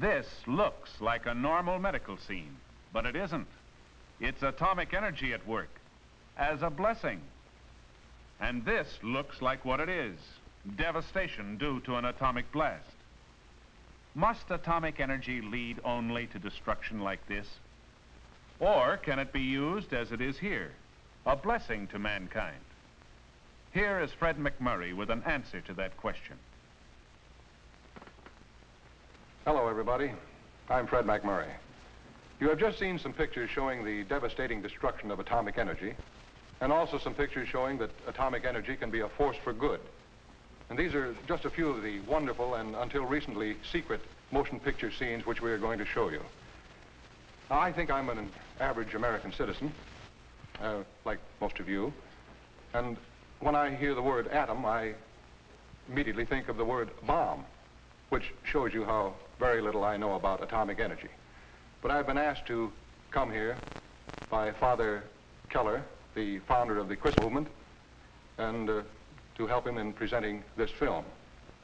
This looks like a normal medical scene, but it isn't. It's atomic energy at work, as a blessing. And this looks like what it is, devastation due to an atomic blast. Must atomic energy lead only to destruction like this? Or can it be used as it is here, a blessing to mankind? Here is Fred MacMurray with an answer to that question. Hello, everybody. I'm Fred MacMurray. You have just seen some pictures showing the devastating destruction of atomic energy, and also some pictures showing that atomic energy can be a force for good. And these are just a few of the wonderful and until recently secret motion picture scenes which we are going to show you. Now, I think I'm an average American citizen, like most of you, and when I hear the word atom, I immediately think of the word bomb, which shows you how very little I know about atomic energy. But I've been asked to come here by Father Keller, the founder of the Crystal Movement, and to help him in presenting this film.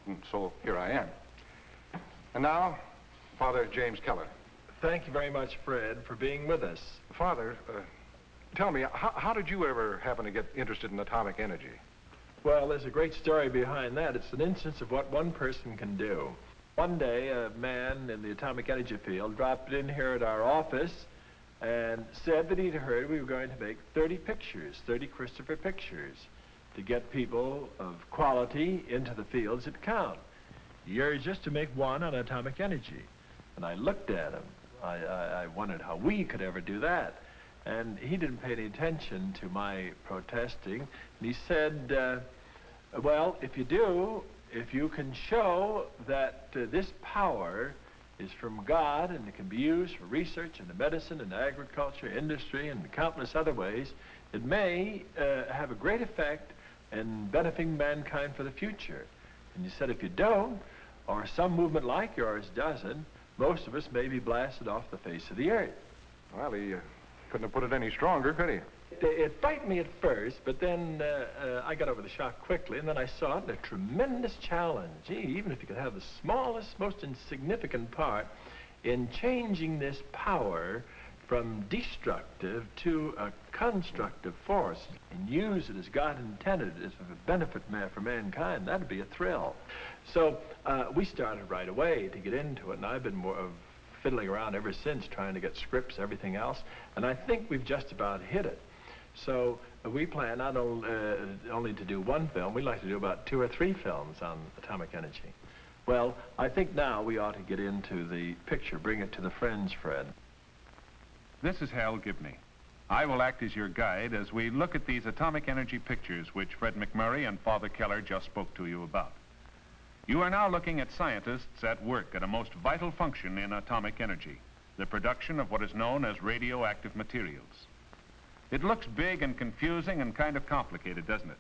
And so here I am. And now, Father James Keller. Thank you very much, Fred, for being with us. Father, tell me, how did you ever happen to get interested in atomic energy? Well, there's a great story behind that. It's an instance of what one person can do. One day, a man in the atomic energy field dropped in here at our office and said that he'd heard we were going to make 30 pictures, 30 Christopher pictures, to get people of quality into the fields that count. Yours just to make one on atomic energy. And I looked at him. I wondered how we could ever do that. And he didn't pay any attention to my protesting. And he said, well, if you do, if you can show that this power is from God and it can be used for research in the medicine and agriculture, industry, and countless other ways, it may have a great effect in benefiting mankind for the future. And you said if you don't, or some movement like yours doesn't, most of us may be blasted off the face of the earth. Well, he couldn't have put it any stronger, could he? It frightened me at first, but then I got over the shock quickly, and then I saw it in a tremendous challenge. Gee, even if you could have the smallest, most insignificant part in changing this power from destructive to a constructive force and use it as God intended as a benefit for mankind, that'd be a thrill. So we started right away to get into it, and I've been fiddling around ever since, trying to get scripts, everything else, and I think we've just about hit it. So we plan not only to do one film, we'd like to do about 2 or 3 films on atomic energy. Well, I think now we ought to get into the picture, bring it to the friends, Fred. This is Hal Gibney. I will act as your guide as we look at these atomic energy pictures which Fred MacMurray and Father Keller just spoke to you about. You are now looking at scientists at work at a most vital function in atomic energy, the production of what is known as radioactive materials. It looks big and confusing and kind of complicated, doesn't it?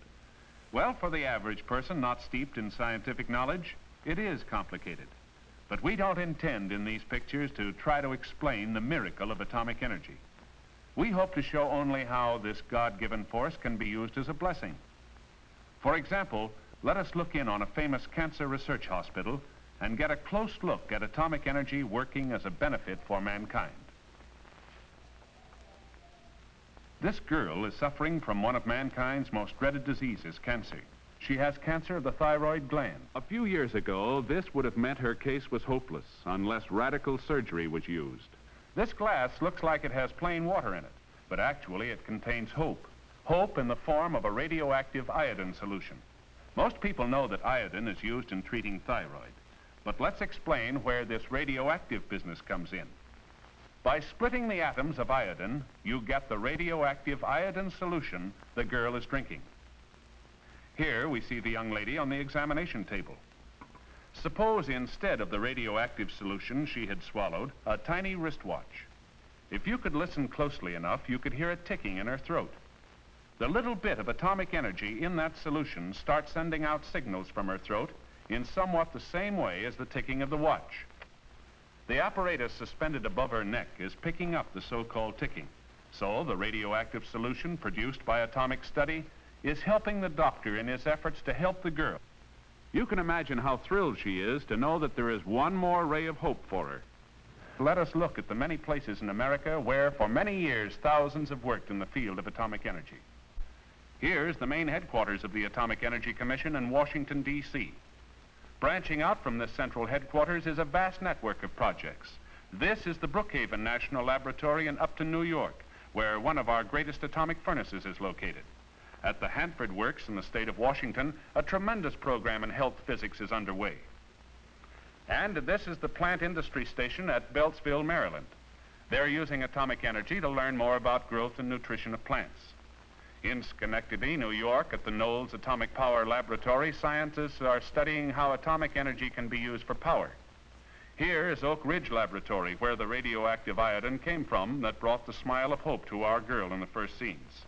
Well, for the average person not steeped in scientific knowledge, it is complicated. But we don't intend in these pictures to try to explain the miracle of atomic energy. We hope to show only how this God-given force can be used as a blessing. For example, let us look in on a famous cancer research hospital and get a close look at atomic energy working as a benefit for mankind. This girl is suffering from one of mankind's most dreaded diseases, cancer. She has cancer of the thyroid gland. A few years ago, this would have meant her case was hopeless unless radical surgery was used. This glass looks like it has plain water in it, but actually it contains hope. Hope in the form of a radioactive iodine solution. Most people know that iodine is used in treating thyroid, but let's explain where this radioactive business comes in. By splitting the atoms of iodine, you get the radioactive iodine solution the girl is drinking. Here we see the young lady on the examination table. Suppose instead of the radioactive solution she had swallowed, a tiny wristwatch. If you could listen closely enough, you could hear it ticking in her throat. The little bit of atomic energy in that solution starts sending out signals from her throat in somewhat the same way as the ticking of the watch. The apparatus suspended above her neck is picking up the so-called ticking. So the radioactive solution produced by atomic study is helping the doctor in his efforts to help the girl. You can imagine how thrilled she is to know that there is one more ray of hope for her, let us look at the many places in America where, for many years, thousands have worked in the field of atomic energy. Here's the main headquarters of the Atomic Energy Commission in Washington, D.C. Branching out from this central headquarters is a vast network of projects. This is the Brookhaven National Laboratory in Upton, New York, where one of our greatest atomic furnaces is located. At the Hanford Works in the state of Washington, a tremendous program in health physics is underway. And this is the Plant Industry Station at Beltsville, Maryland. They're using atomic energy to learn more about growth and nutrition of plants. In Schenectady, New York, at the Knowles Atomic Power Laboratory, scientists are studying how atomic energy can be used for power. Here is Oak Ridge Laboratory, where the radioactive iodine came from that brought the smile of hope to our girl in the first scenes.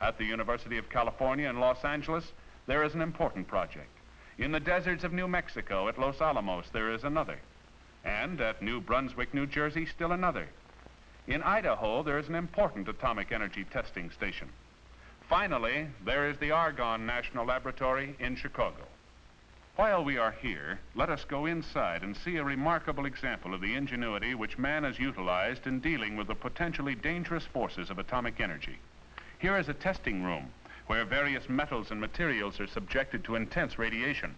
At the University of California in Los Angeles, there is an important project. In the deserts of New Mexico at Los Alamos, there is another. And at New Brunswick, New Jersey, still another. In Idaho, there is an important atomic energy testing station. Finally, there is the Argonne National Laboratory in Chicago. While we are here, let us go inside and see a remarkable example of the ingenuity which man has utilized in dealing with the potentially dangerous forces of atomic energy. Here is a testing room where various metals and materials are subjected to intense radiation.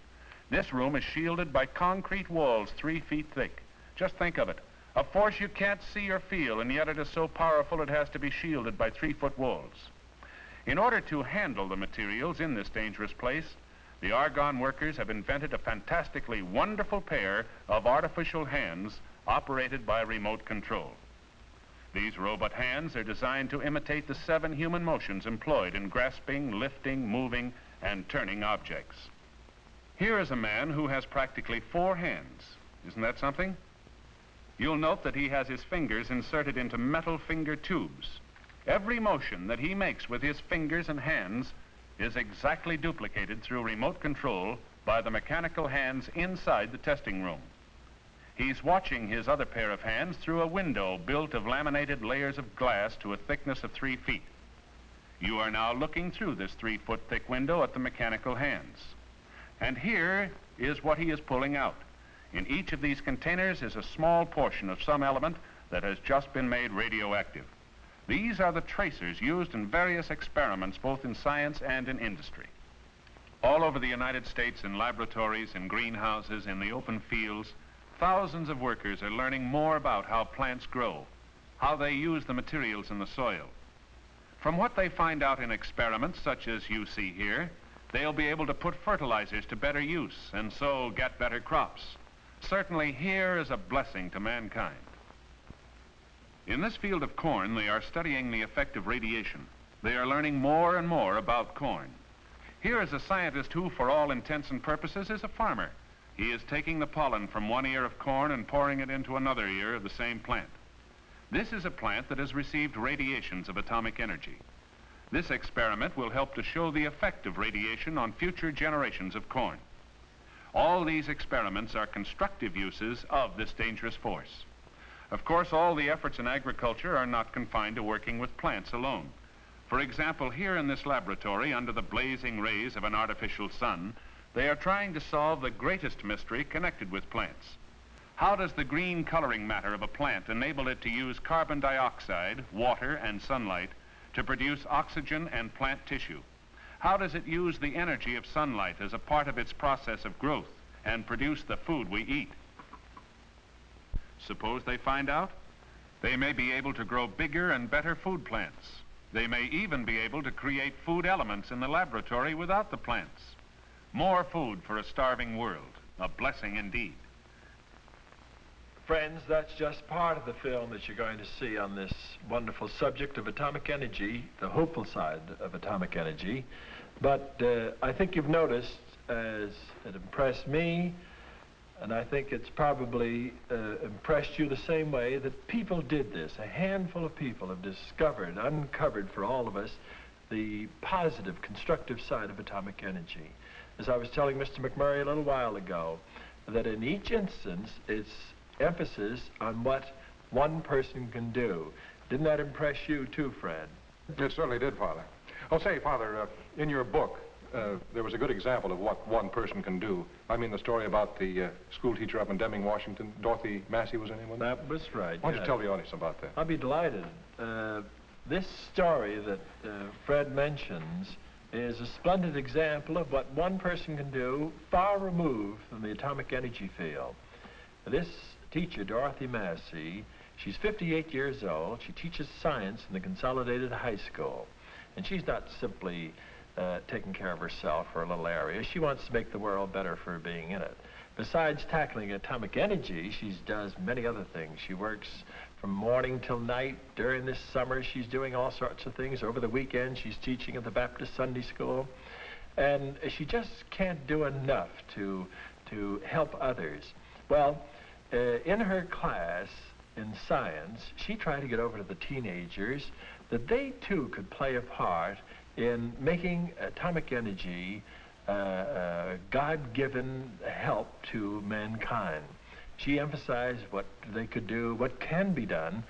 This room is shielded by concrete walls 3 feet thick. Just think of it. A force you can't see or feel, and yet it is so powerful it has to be shielded by 3-foot walls. In order to handle the materials in this dangerous place, the Argonne workers have invented a fantastically wonderful pair of artificial hands operated by remote control. These robot hands are designed to imitate the 7 human motions employed in grasping, lifting, moving, and turning objects. Here is a man who has practically 4 hands. Isn't that something? You'll note that he has his fingers inserted into metal finger tubes. Every motion that he makes with his fingers and hands is exactly duplicated through remote control by the mechanical hands inside the testing room. He's watching his other pair of hands through a window built of laminated layers of glass to a thickness of 3 feet. You are now looking through this 3-foot thick window at the mechanical hands. And here is what he is pulling out. In each of these containers is a small portion of some element that has just been made radioactive. These are the tracers used in various experiments, both in science and in industry. All over the United States, in laboratories, in greenhouses, in the open fields, thousands of workers are learning more about how plants grow, how they use the materials in the soil. From what they find out in experiments such as you see here, they'll be able to put fertilizers to better use and so get better crops. Certainly here is a blessing to mankind. In this field of corn, they are studying the effect of radiation. They are learning more and more about corn. Here is a scientist who, for all intents and purposes, is a farmer. He is taking the pollen from one ear of corn and pouring it into another ear of the same plant. This is a plant that has received radiations of atomic energy. This experiment will help to show the effect of radiation on future generations of corn. All these experiments are constructive uses of this dangerous force. Of course, all the efforts in agriculture are not confined to working with plants alone. For example, here in this laboratory, under the blazing rays of an artificial sun, they are trying to solve the greatest mystery connected with plants. How does the green coloring matter of a plant enable it to use carbon dioxide, water, and sunlight to produce oxygen and plant tissue? How does it use the energy of sunlight as a part of its process of growth and produce the food we eat? Suppose they find out? They may be able to grow bigger and better food plants. They may even be able to create food elements in the laboratory without the plants. More food for a starving world. A blessing indeed. Friends, that's just part of the film that you're going to see on this wonderful subject of atomic energy, the hopeful side of atomic energy. But I think you've noticed, as it impressed me, and I think it's probably impressed you the same way, that people did this. A handful of people have discovered, uncovered for all of us, the positive, constructive side of atomic energy. As I was telling Mr. MacMurray a little while ago, that in each instance, it's emphasis on what one person can do. Didn't that impress you too, Fred? It certainly did, Father. Oh, say, Father, in your book, there was a good example of what one person can do. I mean the story about the school teacher up in Deming, Washington. Dorothy Massey was her name, wasn't it? That was right. Why don't you tell the audience about that? I'll be delighted. This story that Fred mentions is a splendid example of what one person can do far removed from the atomic energy field. This teacher, Dorothy Massey, she's 58 years old. She teaches science in the Consolidated High School. And she's not simply taking care of herself for a little area. She wants to make the world better for being in it. Besides tackling atomic energy, she does many other things. She works from morning till night. During this summer, she's doing all sorts of things. Over the weekend, she's teaching at the Baptist Sunday School. And she just can't do enough to help others. Well, in her class in science, she tried to get over to the teenagers that they too could play a part in making atomic energy God-given help to mankind. She emphasized what they could do, what can be done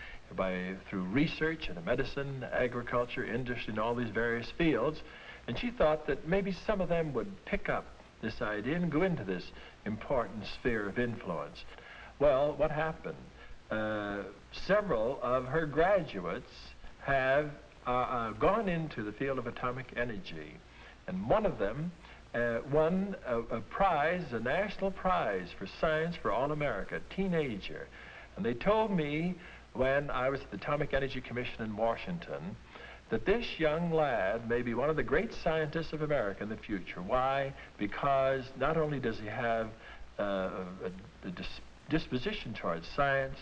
through research in medicine, agriculture, industry, and all these various fields. And she thought that maybe some of them would pick up this idea and go into this important sphere of influence. Well, what happened? Several of her graduates have gone into the field of atomic energy, and one of them won a prize, a national prize for science for all America, teenager. And they told me when I was at the Atomic Energy Commission in Washington that this young lad may be one of the great scientists of America in the future. Why? Because not only does he have a disposition towards science,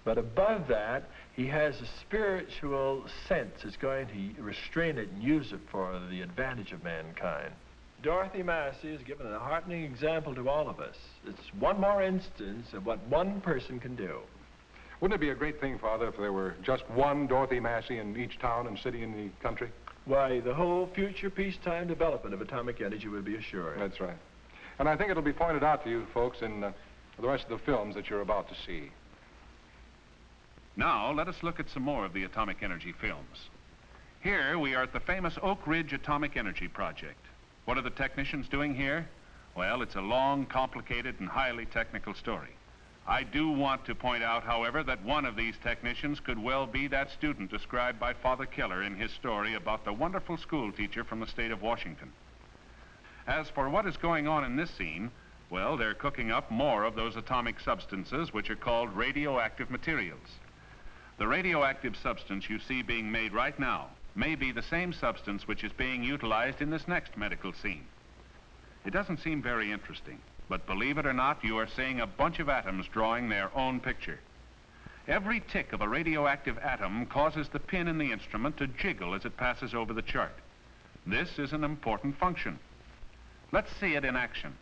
but above that, he has a spiritual sense that's going to restrain it and use it for the advantage of mankind. Dorothy Massey has given a heartening example to all of us. It's one more instance of what one person can do. Wouldn't it be a great thing, Father, if there were just one Dorothy Massey in each town and city in the country? Why, the whole future peacetime development of atomic energy would be assured. That's right. And I think it'll be pointed out to you folks in the rest of the films that you're about to see. Now, let us look at some more of the atomic energy films. Here, we are at the famous Oak Ridge Atomic Energy Project. What are the technicians doing here? Well, it's a long, complicated, and highly technical story. I do want to point out, however, that one of these technicians could well be that student described by Father Keller in his story about the wonderful school teacher from the state of Washington. As for what is going on in this scene, well, they're cooking up more of those atomic substances which are called radioactive materials. The radioactive substance you see being made right now may be the same substance which is being utilized in this next medical scene. It doesn't seem very interesting, but believe it or not, you are seeing a bunch of atoms drawing their own picture. Every tick of a radioactive atom causes the pin in the instrument to jiggle as it passes over the chart. This is an important function. Let's see it in action.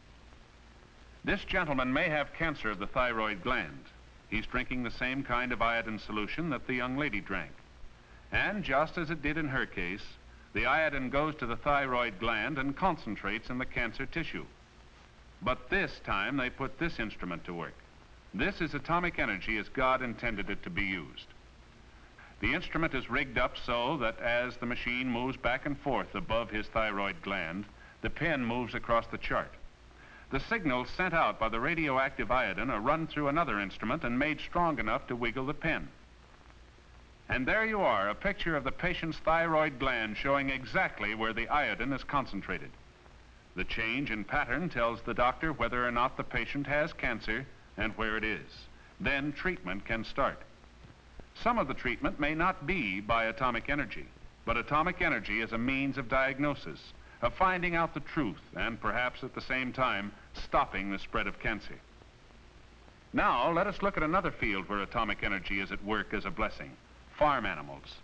This gentleman may have cancer of the thyroid gland. He's drinking the same kind of iodine solution that the young lady drank. And just as it did in her case, the iodine goes to the thyroid gland and concentrates in the cancer tissue. But this time they put this instrument to work. This is atomic energy as God intended it to be used. The instrument is rigged up so that as the machine moves back and forth above his thyroid gland, the pin moves across the chart. The signals sent out by the radioactive iodine are run through another instrument and made strong enough to wiggle the pin. And there you are, a picture of the patient's thyroid gland showing exactly where the iodine is concentrated. The change in pattern tells the doctor whether or not the patient has cancer and where it is. Then treatment can start. Some of the treatment may not be by atomic energy, but atomic energy is a means of diagnosis, of finding out the truth, and perhaps at the same time, stopping the spread of cancer. Now, let us look at another field where atomic energy is at work as a blessing: farm animals.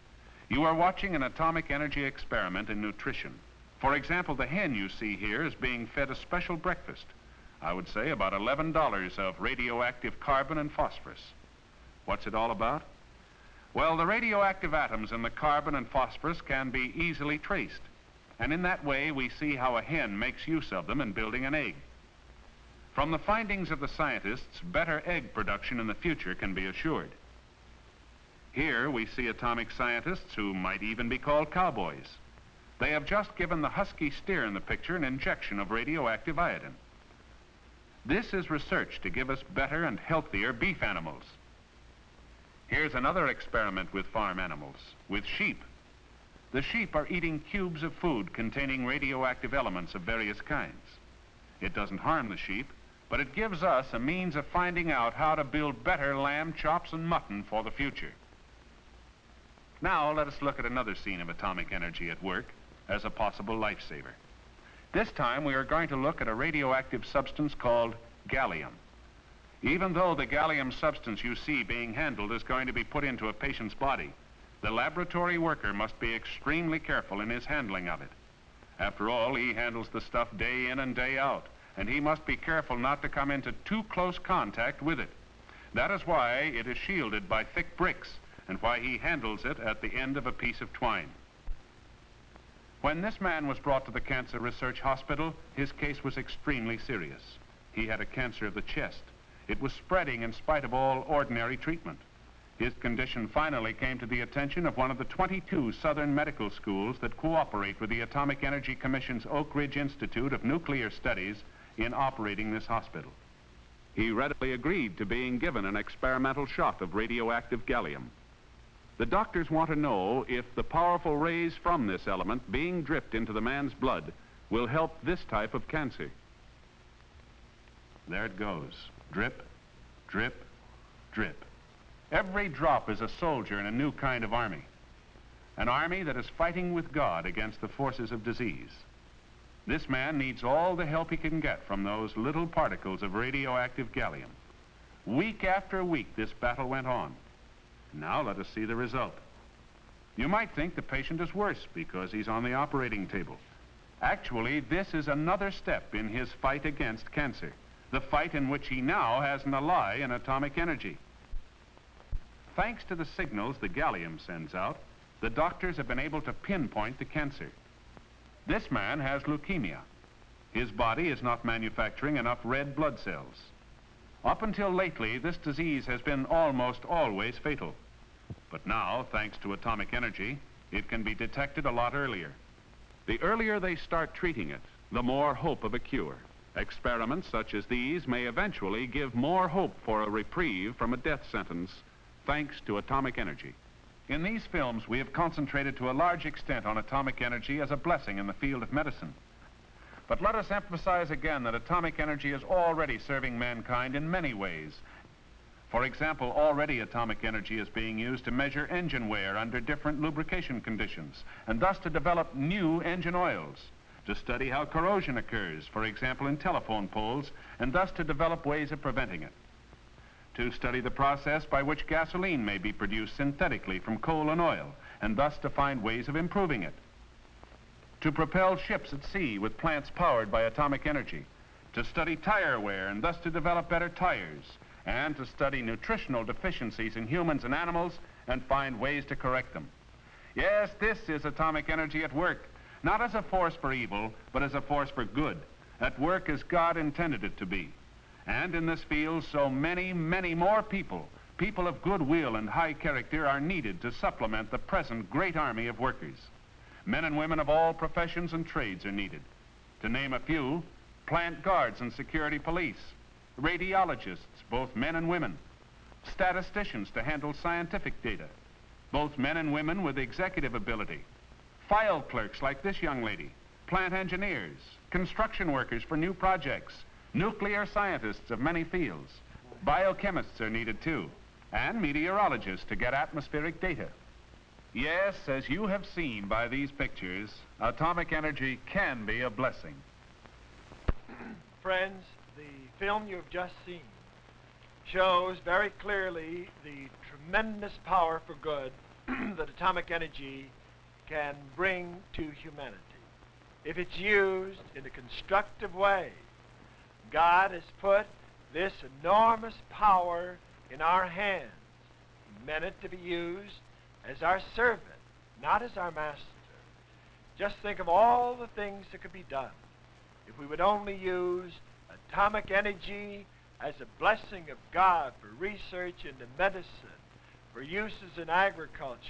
You are watching an atomic energy experiment in nutrition. For example, the hen you see here is being fed a special breakfast. I would say about $11 of radioactive carbon and phosphorus. What's it all about? Well, the radioactive atoms in the carbon and phosphorus can be easily traced. And in that way, we see how a hen makes use of them in building an egg. From the findings of the scientists, better egg production in the future can be assured. Here we see atomic scientists who might even be called cowboys. They have just given the husky steer in the picture an injection of radioactive iodine. This is research to give us better and healthier beef animals. Here's another experiment with farm animals, with sheep. The sheep are eating cubes of food containing radioactive elements of various kinds. It doesn't harm the sheep, but it gives us a means of finding out how to build better lamb chops and mutton for the future. Now let us look at another scene of atomic energy at work as a possible lifesaver. This time we are going to look at a radioactive substance called gallium. Even though the gallium substance you see being handled is going to be put into a patient's body, the laboratory worker must be extremely careful in his handling of it. After all, he handles the stuff day in and day out, and he must be careful not to come into too close contact with it. That is why it is shielded by thick bricks, and why he handles it at the end of a piece of twine. When this man was brought to the Cancer Research Hospital, his case was extremely serious. He had a cancer of the chest. It was spreading in spite of all ordinary treatment. His condition finally came to the attention of one of the 22 Southern medical schools that cooperate with the Atomic Energy Commission's Oak Ridge Institute of Nuclear Studies in operating this hospital. He readily agreed to being given an experimental shot of radioactive gallium. The doctors want to know if the powerful rays from this element being dripped into the man's blood will help this type of cancer. There it goes. Drip, drip, drip. Every drop is a soldier in a new kind of army. An army that is fighting with God against the forces of disease. This man needs all the help he can get from those little particles of radioactive gallium. Week after week, this battle went on. Now let us see the result. You might think the patient is worse because he's on the operating table. Actually, this is another step in his fight against cancer, the fight in which he now has an ally in atomic energy. Thanks to the signals the gallium sends out, the doctors have been able to pinpoint the cancer. This man has leukemia. His body is not manufacturing enough red blood cells. Up until lately, this disease has been almost always fatal. But now, thanks to atomic energy, it can be detected a lot earlier. The earlier they start treating it, the more hope of a cure. Experiments such as these may eventually give more hope for a reprieve from a death sentence, thanks to atomic energy. In these films, we have concentrated to a large extent on atomic energy as a blessing in the field of medicine. But let us emphasize again that atomic energy is already serving mankind in many ways. For example, already atomic energy is being used to measure engine wear under different lubrication conditions, and thus to develop new engine oils, to study how corrosion occurs, for example, in telephone poles, and thus to develop ways of preventing it. To study the process by which gasoline may be produced synthetically from coal and oil, and thus to find ways of improving it. To propel ships at sea with plants powered by atomic energy, to study tire wear and thus to develop better tires, and to study nutritional deficiencies in humans and animals and find ways to correct them. Yes, this is atomic energy at work, not as a force for evil, but as a force for good, at work as God intended it to be. And in this field, so many, many more people of goodwill and high character are needed to supplement the present great army of workers. Men and women of all professions and trades are needed. To name a few, plant guards and security police, radiologists, both men and women, statisticians to handle scientific data, both men and women with executive ability, file clerks like this young lady, plant engineers, construction workers for new projects, nuclear scientists of many fields. Biochemists are needed too, and meteorologists to get atmospheric data. Yes, as you have seen by these pictures, atomic energy can be a blessing. Friends, the film you've just seen shows very clearly the tremendous power for good that atomic energy can bring to humanity. If it's used in a constructive way, God has put this enormous power in our hands. He meant it to be used as our servant, not as our master. Just think of all the things that could be done if we would only use atomic energy as a blessing of God for research into medicine, for uses in agriculture,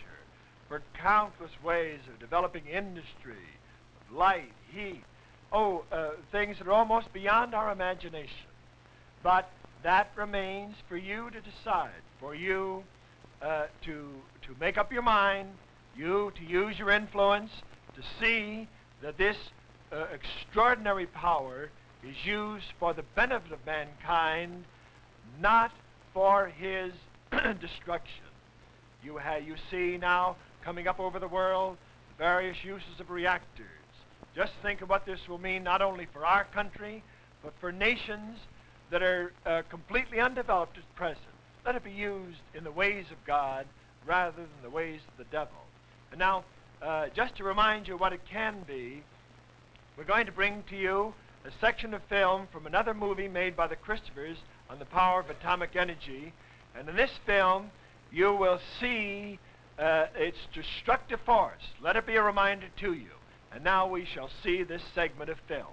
for countless ways of developing industry, of light, heat, things that are almost beyond our imagination. But that remains for you to decide, for you to make up your mind, you to use your influence to see that this extraordinary power is used for the benefit of mankind, not for his destruction. You see now coming up over the world the various uses of reactors. Just think of what this will mean not only for our country, but for nations that are completely undeveloped at present. Let it be used in the ways of God rather than the ways of the devil. And now, just to remind you what it can be, we're going to bring to you a section of film from another movie made by the Christophers on the power of atomic energy. And in this film, you will see its destructive force. Let it be a reminder to you. And now we shall see this segment of film.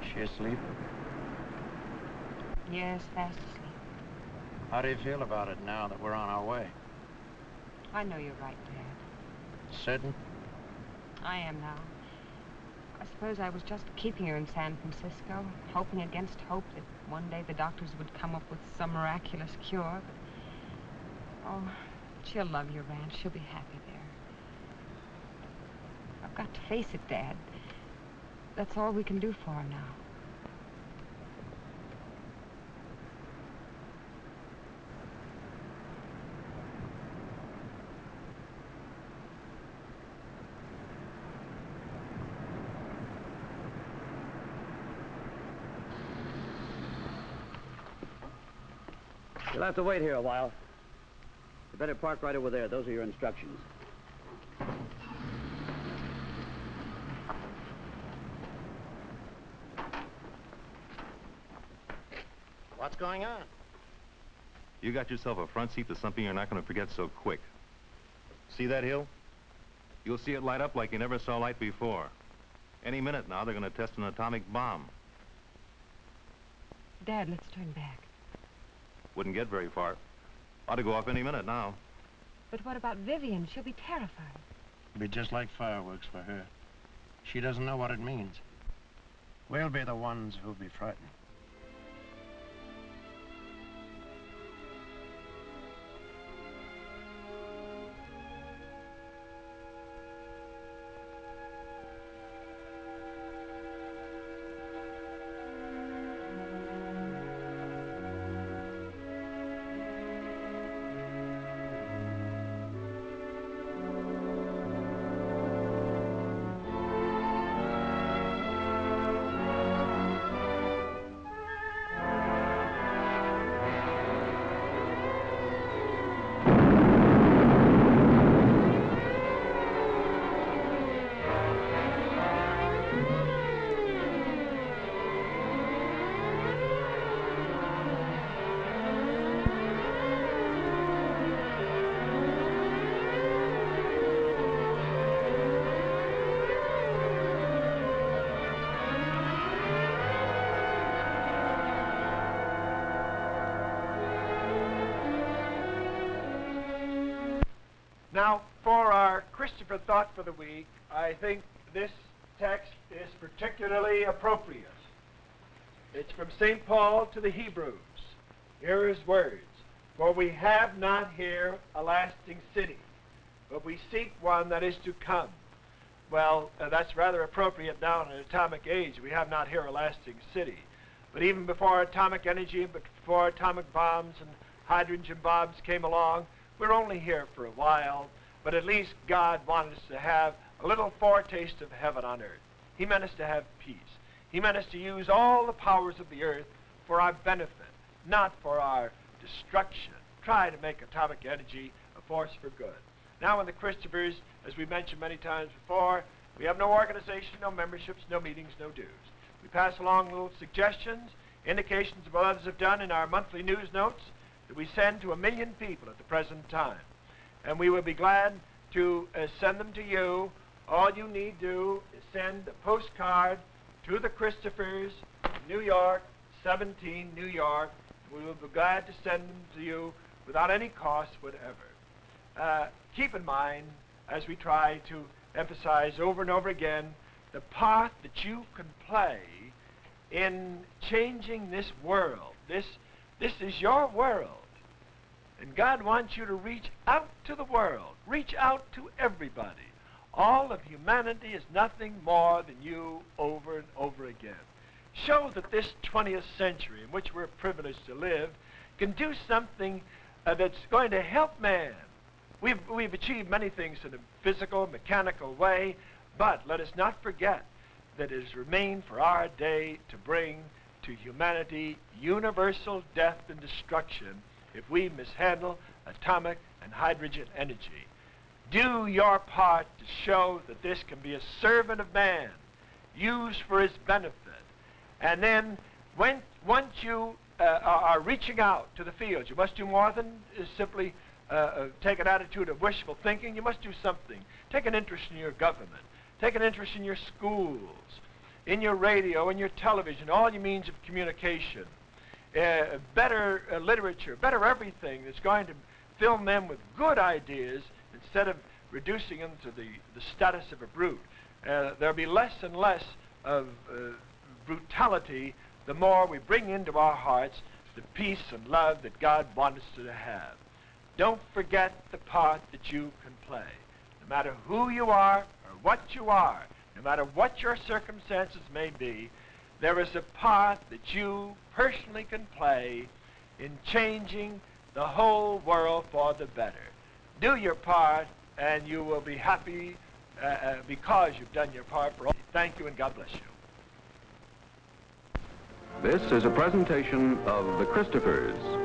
She asleep? Yes, fast asleep. How do you feel about it now that we're on our way? I know you're right, Dad. Certain? I am now. I suppose I was just keeping her in San Francisco, hoping against hope that one day the doctors would come up with some miraculous cure. But, oh, she'll love your ranch. She'll be happy there. I've got to face it, Dad. That's all we can do for her now. You'll have to wait here a while. You better park right over there. Those are your instructions. What's going on? You got yourself a front seat to something you're not going to forget so quick. See that hill? You'll see it light up like you never saw light before. Any minute now, they're going to test an atomic bomb. Dad, let's turn back. Wouldn't get very far. Ought to go off any minute now. But what about Vivian? She'll be terrified. It'll be just like fireworks for her. She doesn't know what it means. We'll be the ones who'll be frightened. Now, for our Christopher thought for the week, I think this text is particularly appropriate. It's from St. Paul to the Hebrews. Here are his words. For we have not here a lasting city, but we seek one that is to come. Well, that's rather appropriate now in an atomic age. We have not here a lasting city. But even before atomic energy, before atomic bombs and hydrogen bombs came along, we're only here for a while, but at least God wanted us to have a little foretaste of heaven on earth. He meant us to have peace. He meant us to use all the powers of the earth for our benefit, not for our destruction. Try to make atomic energy a force for good. Now in the Christophers, as we mentioned many times before, we have no organization, no memberships, no meetings, no dues. We pass along little suggestions, indications of what others have done in our monthly news notes that we send to 1 million people at the present time. And we will be glad to send them to you All you need to do is send a postcard to the Christophers, New York, 17 New York. We will be glad to send them to you without any cost whatever. Keep in mind, as we try to emphasize over and over again, the part that you can play in changing this world. This is your world. And God wants you to reach out to the world, reach out to everybody. All of humanity is nothing more than you over and over again. Show that this 20th century in which we're privileged to live can do something that's going to help man. We've achieved many things in a physical, mechanical way, but let us not forget that it has remained for our day to bring to humanity universal death and destruction if we mishandle atomic and hydrogen energy. Do your part to show that this can be a servant of man, used for his benefit. And then once you are reaching out to the fields, you must do more than simply take an attitude of wishful thinking. You must do something. Take an interest in your government. Take an interest in your schools, in your radio, in your television, all your means of communication. Better literature, better everything that's going to fill them with good ideas instead of reducing them to the status of a brute. There'll be less and less of brutality the more we bring into our hearts the peace and love that God wants us to have. Don't forget the part that you can play. No matter who you are or what you are, no matter what your circumstances may be, there is a part that you personally can play in changing the whole world for the better. Do your part, and you will be happy because you've done your part for all. Thank you, and God bless you. This is a presentation of the Christophers.